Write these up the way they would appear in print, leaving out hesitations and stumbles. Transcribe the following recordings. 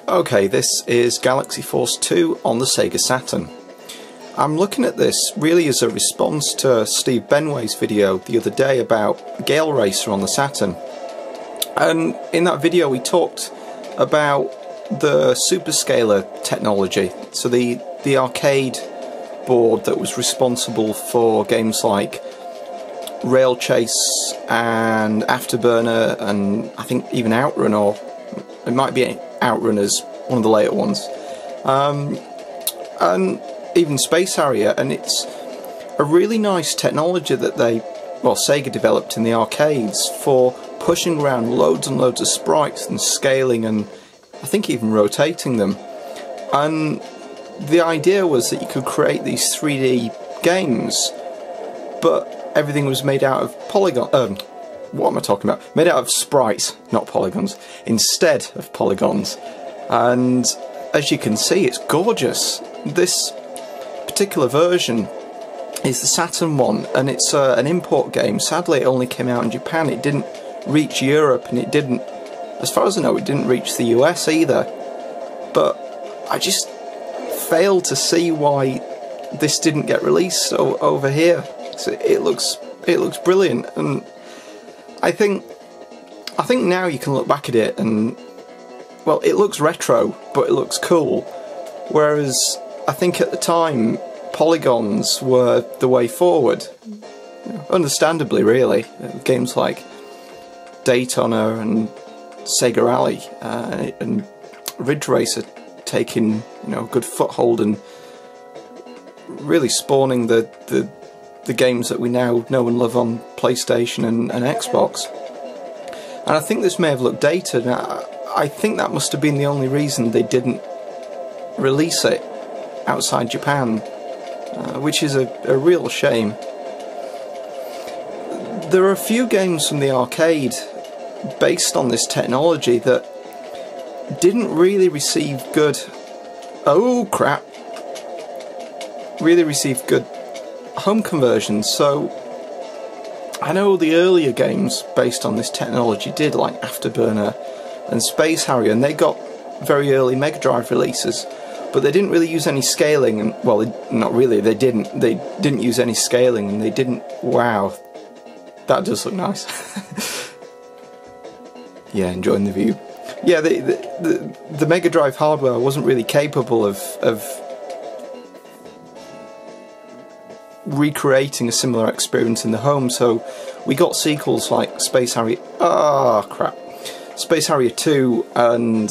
Okay, this is Galaxy Force 2 on the Sega Saturn. I'm looking at this really as a response to Steve Benway's video the other day about Gale Racer on the Saturn. And in that video he talked about the superscaler technology, so the arcade board that was responsible for games like Rail Chase and Afterburner and I think even Outrun, or it might be Outrunners, one of the later ones, and even Space Harrier. And it's a really nice technology that Sega developed in the arcades for pushing around loads and loads of sprites and scaling and I think even rotating them. And the idea was that you could create these 3D games, but everything was made out of what am I talking about? Made out of sprites, not polygons, instead of polygons. And as you can see, it's gorgeous. This particular version is the Saturn one, and it's an import game. Sadly, it only came out in Japan. It didn't reach Europe, and it didn't, as far as I know, it didn't reach the US either. But I just failed to see why this didn't get released over here. So it looks brilliant, and I think now you can look back at it and, well, it looks retro, but it looks cool. Whereas I think at the time polygons were the way forward, understandably, really. Games like Daytona and Sega Rally and Ridge Racer taking a good foothold and really spawning the games that we now know and love on PlayStation and Xbox. And I think this may have looked dated. I think that must have been the only reason they didn't release it outside Japan, which is a real shame. There are a few games from the arcade based on this technology that didn't really receive good... oh crap! Really received good home conversions. So I know the earlier games based on this technology did, like Afterburner and Space Harrier, and they got very early Mega Drive releases, but they didn't really use any scaling. And well, not really, they didn't use any scaling, and they didn't... wow, that does look nice. Yeah, enjoying the view. Yeah, the Mega Drive hardware wasn't really capable of recreating a similar experience in the home, so we got sequels like Space Harrier... Space Harrier 2 and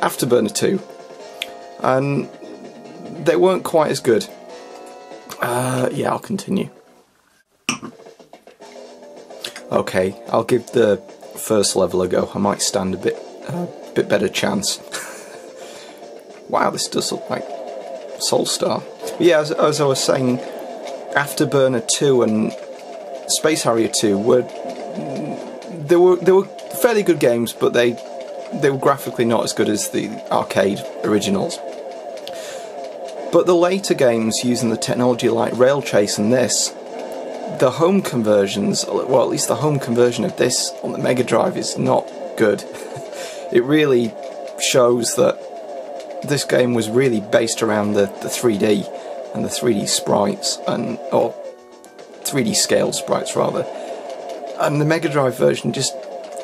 Afterburner 2, and they weren't quite as good. Yeah, I'll continue. Okay, I'll give the first level a go. I might stand a bit better chance. Wow, this does look like Soulstar. But yeah, as I was saying, Afterburner 2 and Space Harrier 2 were fairly good games, but they were graphically not as good as the arcade originals. But the later games using the technology like Rail Chase and this, the home conversions, well, at least the home conversion of this on the Mega Drive is not good. It really shows that this game was really based around the 3D and the 3D sprites, or 3D scaled sprites rather. And the Mega Drive version just,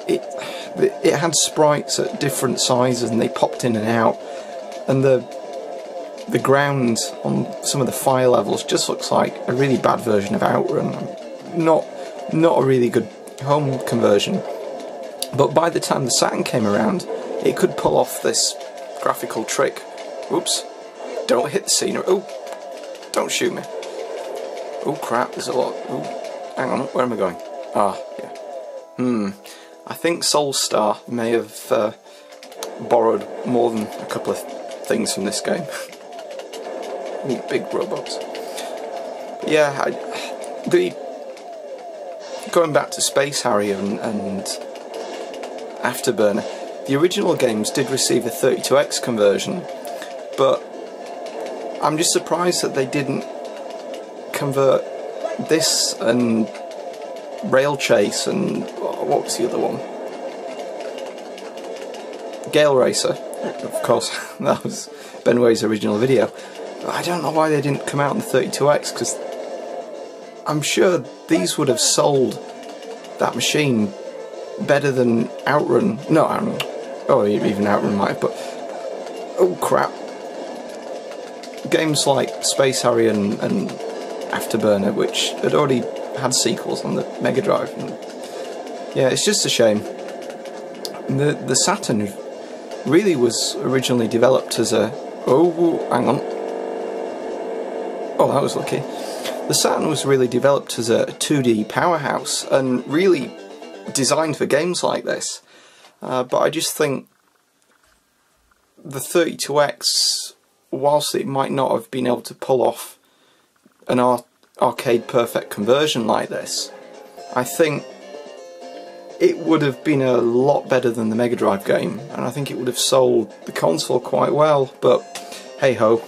it had sprites at different sizes and they popped in and out, and the ground on some of the fire levels just looks like a really bad version of Outrun. Not a really good home conversion. But by the time the Saturn came around, it could pull off this graphical trick. Oops, don't hit the scenery. Oh, don't shoot me. Oh crap, there's a lot. Oh, hang on, where am I going? Ah, yeah. I think Soulstar may have borrowed more than a couple of things from this game. Ooh, big robots. Yeah, going back to Space Harrier and Afterburner, the original games did receive a 32X conversion, but I'm just surprised that they didn't convert this and Rail Chase and what was the other one? Gale Racer, of course, that was Benway's original video. I don't know why they didn't come out in the 32X, because I'm sure these would have sold that machine better than Outrun. No, oh, even Outrun might have, but oh crap. Games like Space Harrier and Afterburner, which had already had sequels on the Mega Drive. And yeah, it's just a shame. The Saturn really was originally developed as a... Oh, hang on. Oh, that was lucky. The Saturn was really developed as a 2D powerhouse and really designed for games like this. But I just think the 32X, whilst it might not have been able to pull off an arcade perfect conversion like this, I think it would have been a lot better than the Mega Drive game, and I think it would have sold the console quite well. But hey ho,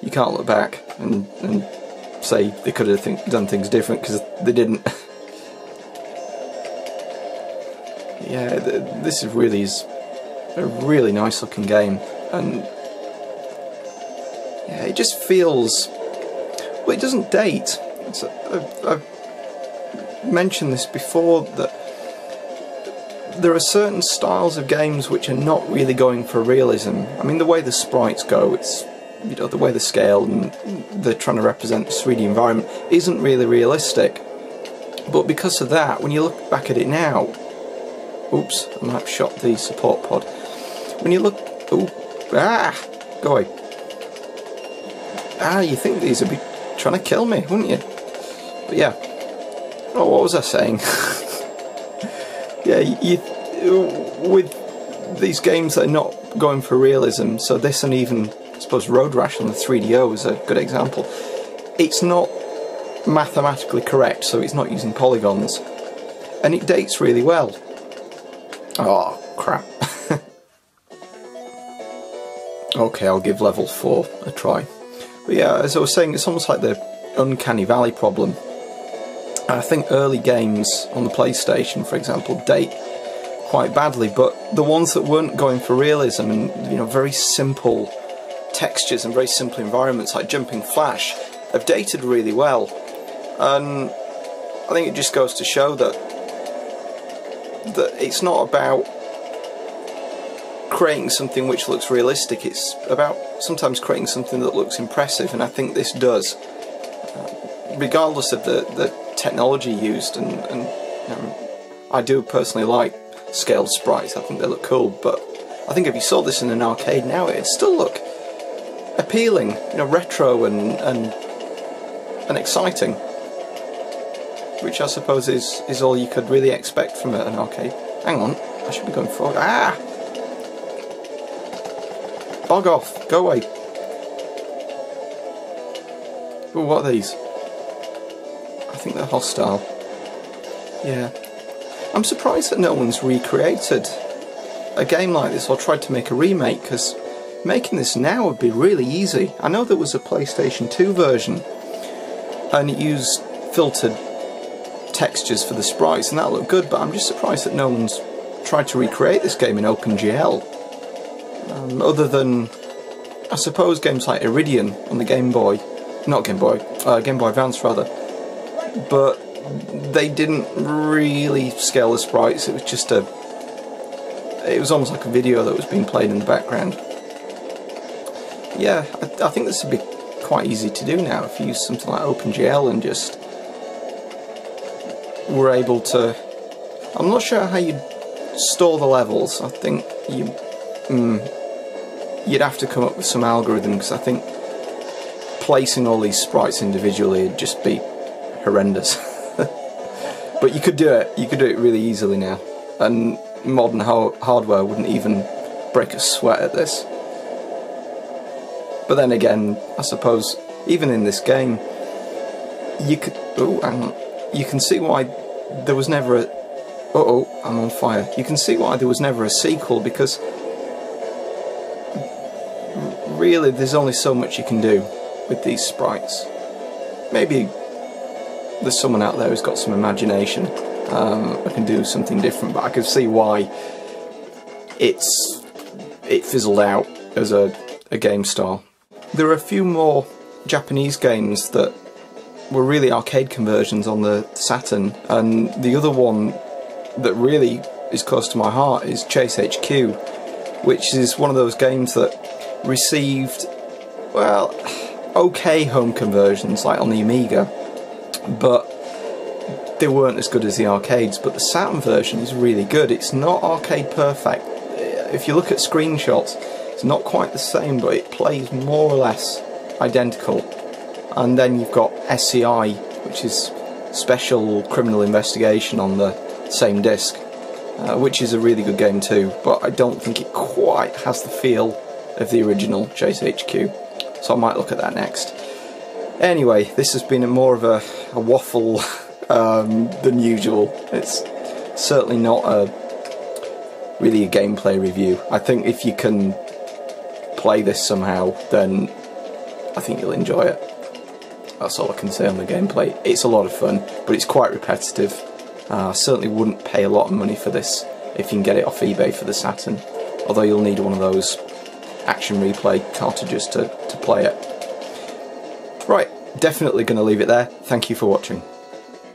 you can't look back and say they could have done things different, because they didn't. Yeah, this really is a really nice looking game, and yeah, it just feels... Well, it doesn't date. I've mentioned this before, that there are certain styles of games which are not really going for realism. I mean, the way the sprites go, it's, you know, the way they scale and they're trying to represent the 3D environment isn't really realistic. But because of that, when you look back at it now... Oops, I might have shot the support pod. When you look... Oh, go away. You think these would be trying to kill me, wouldn't you? But yeah. Oh, what was I saying? Yeah, with these games that are not going for realism, so this and even, I suppose, Road Rash on the 3DO is a good example. It's not mathematically correct, so it's not using polygons, and it dates really well. Oh, crap. Okay, I'll give level 4 a try. But yeah, as I was saying, it's almost like the Uncanny Valley problem. I think early games on the PlayStation, for example, date quite badly, but the ones that weren't going for realism and, you know, very simple textures and very simple environments like Jumping Flash have dated really well. And I think it just goes to show that it's not about creating something which looks realistic, it's about sometimes creating something that looks impressive, and I think this does, regardless of the technology used. And I do personally like scaled sprites, I think they look cool, but I think if you saw this in an arcade now, it'd still look appealing, you know, retro and exciting, which I suppose is all you could really expect from an arcade. Hang on, I should be going forward. Bog off, go away. Ooh, what are these? I think they're hostile. Yeah. I'm surprised that no one's recreated a game like this or tried to make a remake, because making this now would be really easy. I know there was a PlayStation 2 version and it used filtered textures for the sprites and that looked good, but I'm just surprised that no one's tried to recreate this game in OpenGL. Other than, I suppose, games like Iridion on the Game Boy, not Game Boy, Game Boy Advance rather, but they didn't really scale the sprites. It was just it was almost like a video that was being played in the background. Yeah, I think this would be quite easy to do now if you use something like OpenGL and just were able to... I'm not sure how you'd store the levels. I think you'd have to come up with some algorithm, because I think placing all these sprites individually would just be horrendous. But you could do it. You could do it really easily now, and modern hardware wouldn't even break a sweat at this. But then again, I suppose even in this game, you could... Oh, hang on. You can see why there was never a... Uh-oh, I'm on fire. You can see why there was never a sequel, because really there's only so much you can do with these sprites. Maybe there's someone out there who's got some imagination. I can do something different, but I can see why it's it fizzled out as a game style. There are a few more Japanese games that were really arcade conversions on the Saturn, and the other one that really is close to my heart is Chase HQ, which is one of those games that received, well, okay home conversions like on the Amiga, but they weren't as good as the arcades. But the Saturn version is really good. It's not arcade perfect. If you look at screenshots, it's not quite the same, but it plays more or less identical. And then you've got SCI, which is Special Criminal Investigation, on the same disc, which is a really good game too, but I don't think it quite has the feel of the original Chase HQ, so I might look at that next. Anyway, this has been more of a waffle than usual. It's certainly not really a gameplay review. I think if you can play this somehow, then I think you'll enjoy it. That's all I can say on the gameplay. It's a lot of fun, but it's quite repetitive. I certainly wouldn't pay a lot of money for this if you can get it off eBay for the Saturn, although you'll need one of those action replay cartridges to play it. Right, definitely going to leave it there. Thank you for watching.